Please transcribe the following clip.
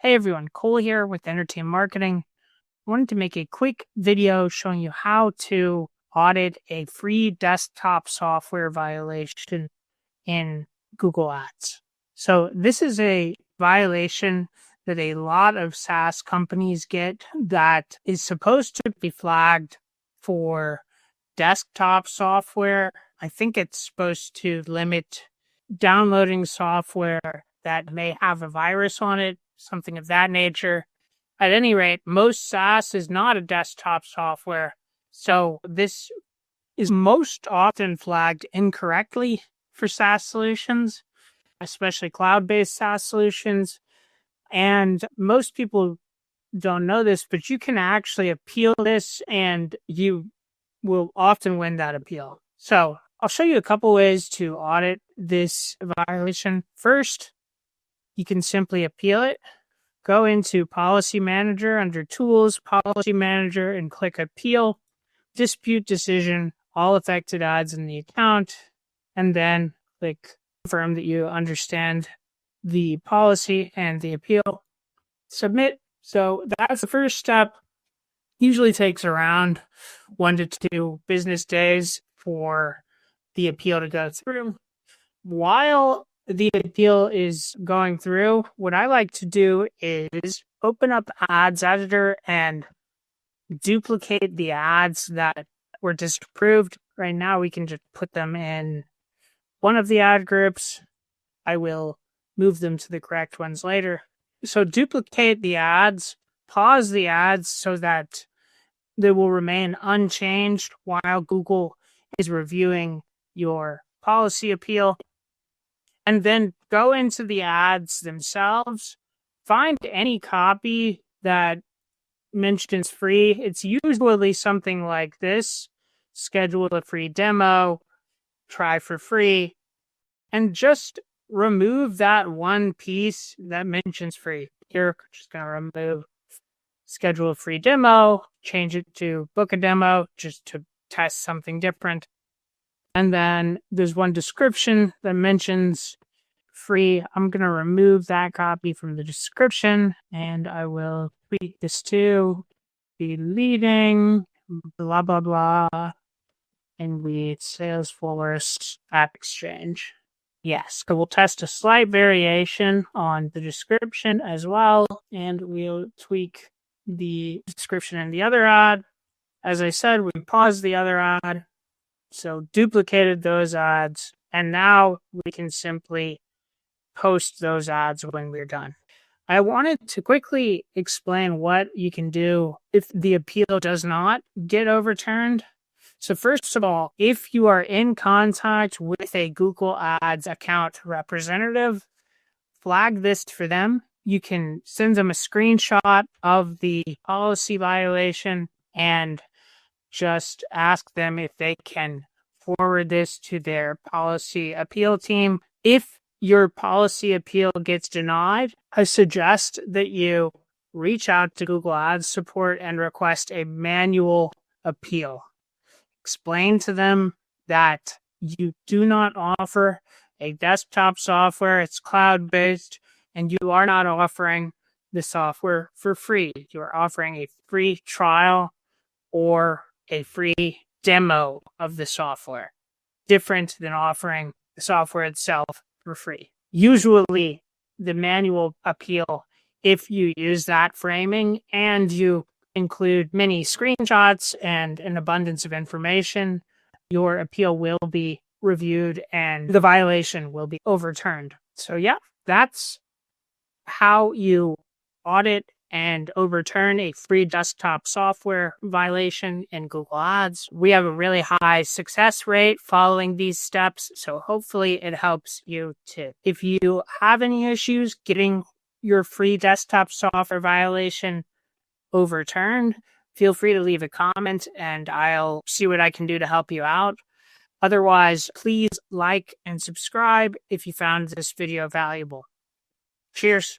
Hey everyone, Cole here with Entertainment Marketing. I wanted to make a quick video showing you how to audit a free desktop software violation in Google Ads. So this is a violation that a lot of SaaS companies get that is supposed to be flagged for desktop software. I think it's supposed to limit downloading software that may have a virus on it, something of that nature. At any rate, most SaaS is not a desktop software, so this is most often flagged incorrectly for SaaS solutions, especially cloud-based SaaS solutions. And most people don't know this, but you can actually appeal this and you will often win that appeal. So I'll show you a couple ways to audit this violation. First, you can simply appeal it. Go into Policy Manager under Tools, Policy Manager, and click Appeal, Dispute Decision, all affected ads in the account, and then click Confirm that you understand the policy and the appeal. Submit. So that's the first step. Usually takes around 1 to 2 business days for the appeal to go through. While the appeal is going through, what I like to do is open up Ads Editor and duplicate the ads that were disapproved. Right now, we can just put them in one of the ad groups. I will move them to the correct ones later. So duplicate the ads, pause the ads so that they will remain unchanged while Google is reviewing your policy appeal. And then go into the ads themselves, find any copy that mentions free. It's usually something like this: schedule a free demo, try for free, and just remove that one piece that mentions free. Here, I'm just going to remove schedule a free demo, change it to book a demo just to test something different. And then there's one description that mentions free. I'm going to remove that copy from the description and I will tweak this to be leading, blah, blah, blah, and the Salesforce App Exchange. Yes, so we'll test a slight variation on the description as well, and we'll tweak the description in the other ad. As I said, we paused the other ad, so duplicated those ads, and now we can simply post those ads when we're done. I wanted to quickly explain what you can do if the appeal does not get overturned. So first of all, if you are in contact with a Google Ads account representative, flag this for them. You can send them a screenshot of the policy violation and just ask them if they can forward this to their policy appeal team. If your policy appeal gets denied, I suggest that you reach out to Google Ads support and request a manual appeal. Explain to them that you do not offer a desktop software, it's cloud-based, and you are not offering the software for free. You are offering a free trial or a free demo of the software, different than offering the software itself for free. Usually, the manual appeal, if you use that framing and you include many screenshots and an abundance of information, your appeal will be reviewed and the violation will be overturned. So yeah, that's how you audit and overturn a free desktop software violation in Google Ads. We have a really high success rate following these steps, so hopefully it helps you too. If you have any issues getting your free desktop software violation overturned, feel free to leave a comment and I'll see what I can do to help you out. Otherwise, please like and subscribe if you found this video valuable. Cheers.